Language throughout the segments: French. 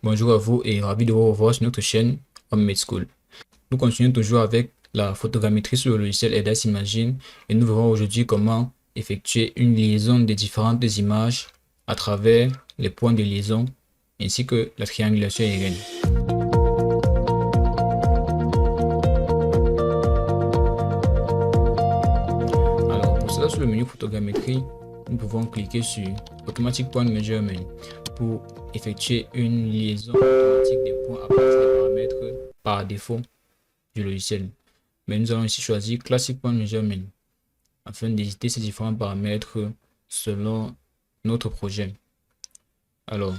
Bonjour à vous et ravi de vous revoir sur notre chaîne Homemade School. Nous continuons toujours avec la photogrammétrie sur le logiciel Eidas Imagine et nous verrons aujourd'hui comment effectuer une liaison des différentes images à travers les points de liaison ainsi que la triangulation aérienne. Alors pour cela, sur le menu photogrammétrie, nous pouvons cliquer sur Automatic Point Measurement pour effectuer une liaison automatique des points à partir des paramètres par défaut du logiciel. Mais nous allons ici choisir Classic Point Measurement afin d'éditer ces différents paramètres selon notre projet. Alors,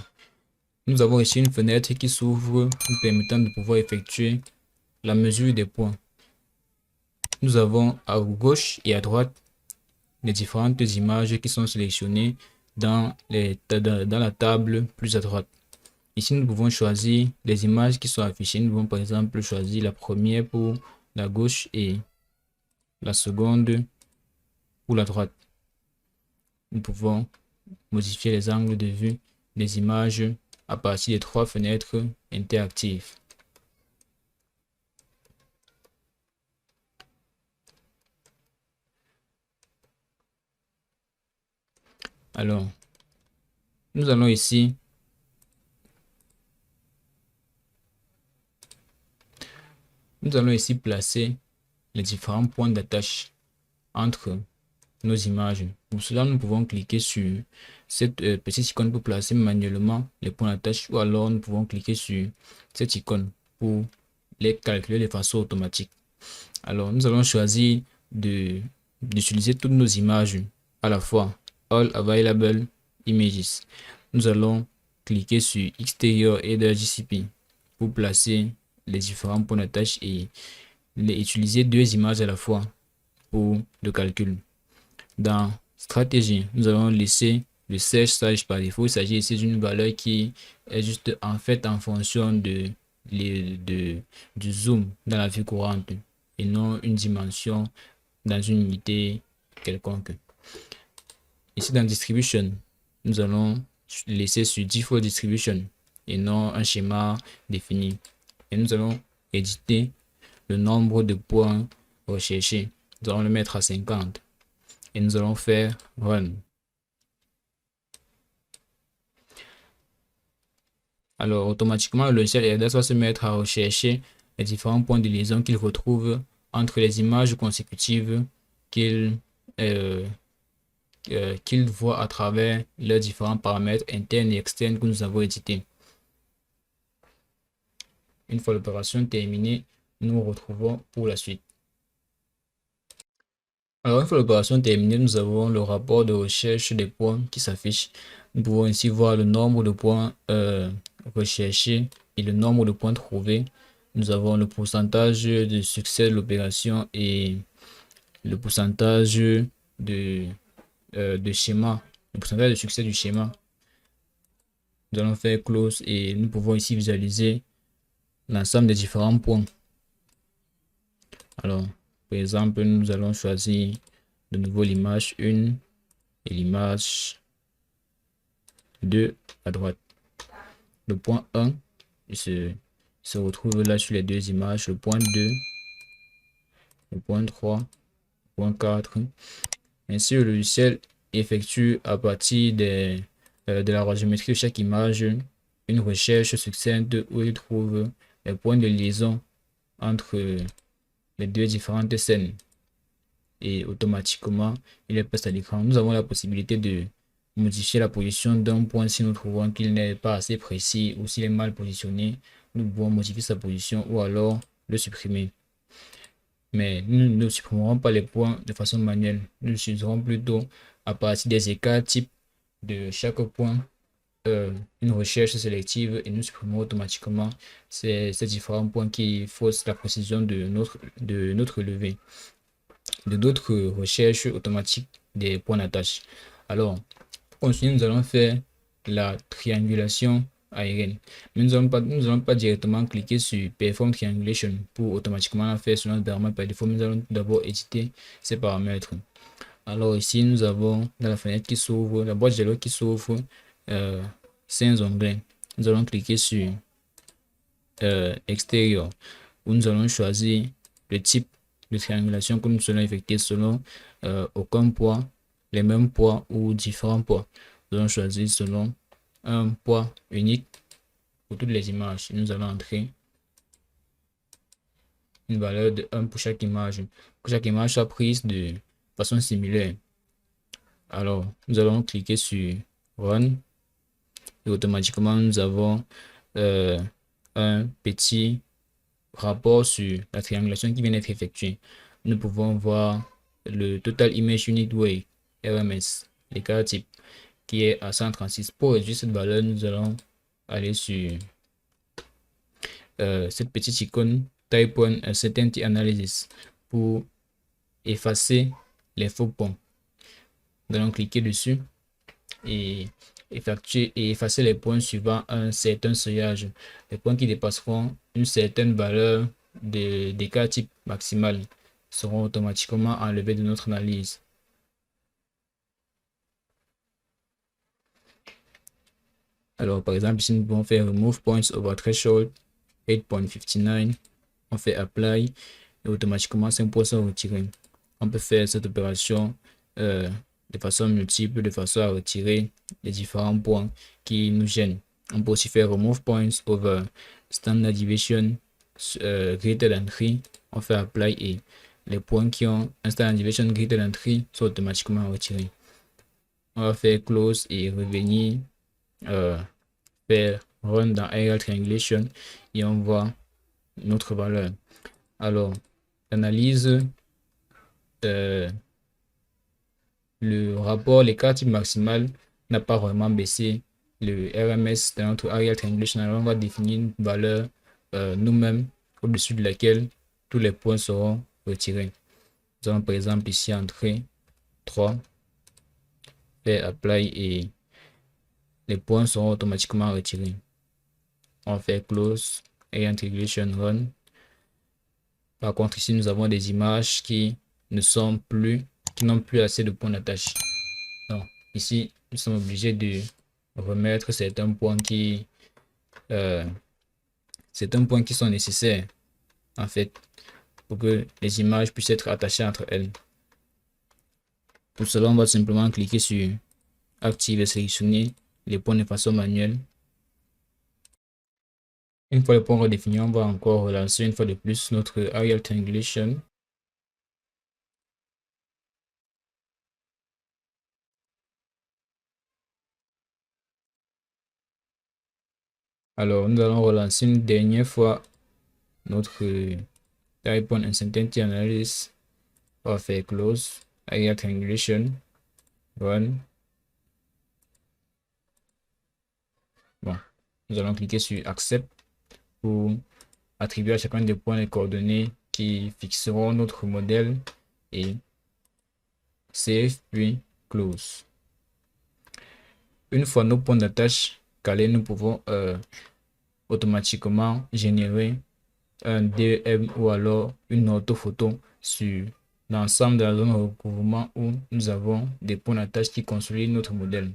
nous avons ici une fenêtre qui s'ouvre nous permettant de pouvoir effectuer la mesure des points. Nous avons à gauche et à droite les différentes images qui sont sélectionnées dans la table plus à droite. Ici, nous pouvons choisir les images qui sont affichées. Nous pouvons par exemple choisir la première pour la gauche et la seconde pour la droite. Nous pouvons modifier les angles de vue des images à partir des trois fenêtres interactives. Alors, nous allons ici placer les différents points d'attache entre nos images. Pour cela, nous pouvons cliquer sur cette petite icône pour placer manuellement les points d'attache, ou alors nous pouvons cliquer sur cette icône pour les calculer de façon automatique. Alors, nous allons choisir d'utiliser toutes nos images à la fois, All Available Images. Nous allons cliquer sur Exterior et de GCP pour placer les différents points d'attache et utiliser deux images à la fois pour le calcul. Dans stratégie, nous allons laisser le search size par défaut. Il s'agit ici d'une valeur qui est juste en fait en fonction du zoom dans la vie courante et non une dimension dans une unité quelconque. Ici dans distribution, nous allons laisser sur default distribution et non un schéma défini. Et nous allons éditer le nombre de points recherchés. Nous allons le mettre à 50 et nous allons faire run. Alors automatiquement le logiciel Eidas va se mettre à rechercher les différents points de liaison qu'il retrouve entre les images consécutives qu'il voit à travers les différents paramètres internes et externes que nous avons édités. Une fois l'opération terminée, nous nous retrouvons pour la suite. Alors, une fois l'opération terminée, nous avons le rapport de recherche des points qui s'affiche. Nous pouvons ici voir le nombre de points recherchés et le nombre de points trouvés. Nous avons le pourcentage de succès de l'opération et le pourcentage de schéma, le pourcentage de succès du schéma. Nous allons faire close et nous pouvons ici visualiser l'ensemble des différents points. Alors, par exemple, nous allons choisir de nouveau l'image 1 et l'image 2 à droite. Le point 1 il se retrouve là sur les deux images. Le point 2, le point 3, le point 4. Ainsi, le logiciel effectue à partir de la géométrie de chaque image une recherche succincte où il trouve les points de liaison entre les deux différentes scènes et automatiquement il est passé à l'écran. Nous avons la possibilité de modifier la position d'un point si nous trouvons qu'il n'est pas assez précis ou s'il est mal positionné. Nous pouvons modifier sa position ou alors le supprimer. Mais nous ne supprimerons pas les points de façon manuelle. Nous utiliserons plutôt à partir des écarts type de chaque point une recherche sélective et nous supprimons automatiquement ces différents points qui faussent la précision de notre levée, de d'autres recherches automatiques des points d'attache. Alors, pour continuer, nous allons faire la triangulation aérienne. Mais nous allons pas directement cliquer sur Perform Triangulation pour automatiquement la faire sur notre paramètre par défaut. Nous allons d'abord éditer ces paramètres. Alors ici, nous avons dans la fenêtre qui s'ouvre, la boîte de dialogue qui s'ouvre, 5 onglets. nous allons cliquer sur extérieur, où nous allons choisir le type de triangulation que nous allons effectuer selon aucun poids, les mêmes poids ou différents poids. Nous allons choisir selon un poids unique pour toutes les images. Nous allons entrer une valeur de 1 pour chaque image. Que chaque image soit prise de façon similaire. Alors, nous allons cliquer sur Run et automatiquement nous avons un petit rapport sur la triangulation qui vient d'être effectuée. Nous pouvons voir le Total Image Unit Weight, RMS, l'écart type, qui est à 136. Pour réduire cette valeur, nous allons aller sur cette petite icône Type 1 Uncertainty Analysis pour effacer les faux points. Nous allons cliquer dessus et effacer les points suivant un certain seuillage. Les points qui dépasseront une certaine valeur d'écart type maximal seront automatiquement enlevés de notre analyse. Alors, par exemple, ici, nous pouvons faire Remove Points Over Threshold 8.59. On fait Apply et automatiquement 5 points sont retirés. On peut faire cette opération de façon multiple, de façon à retirer les différents points qui nous gênent. On peut aussi faire Remove Points Over Standard Deviation greater than 3. On fait Apply et les points qui ont un Standard Deviation greater than 3 sont automatiquement retirés. On va faire Close et revenir faire Run dans Aerial Triangulation et on voit notre valeur. Alors, l'analyse, le rapport, l'écart type maximal n'a pas vraiment baissé. Le RMS dans notre Aerial Triangulation, alors on va définir une valeur nous-mêmes au-dessus de laquelle tous les points seront retirés. Nous allons par exemple ici entrer 3, faire Apply et les points seront automatiquement retirés. On fait Close et Integration Run. Par contre, ici, nous avons des images qui n'ont plus assez de points d'attache. Donc, ici, nous sommes obligés de remettre certains points qui sont nécessaires, en fait, pour que les images puissent être attachées entre elles. Pour cela, on va simplement cliquer sur Active et sélectionner les points de façon manuelle. Une fois le point redéfini, on va encore relancer une fois de plus notre Aerial Triangulation. Alors, nous allons relancer une dernière fois notre Type 1 Uncertainty Analysis. On va faire Close, Aerial Triangulation, Run. Bon, nous allons cliquer sur Accept pour attribuer à chacun des points les coordonnées qui fixeront notre modèle et Save puis Close. Une fois nos points d'attache calés, nous pouvons automatiquement générer un DM ou alors une orthophoto sur l'ensemble de la zone de recouvrement où nous avons des points d'attache qui consolident notre modèle.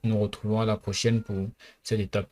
Nous nous retrouvons à la prochaine pour cette étape.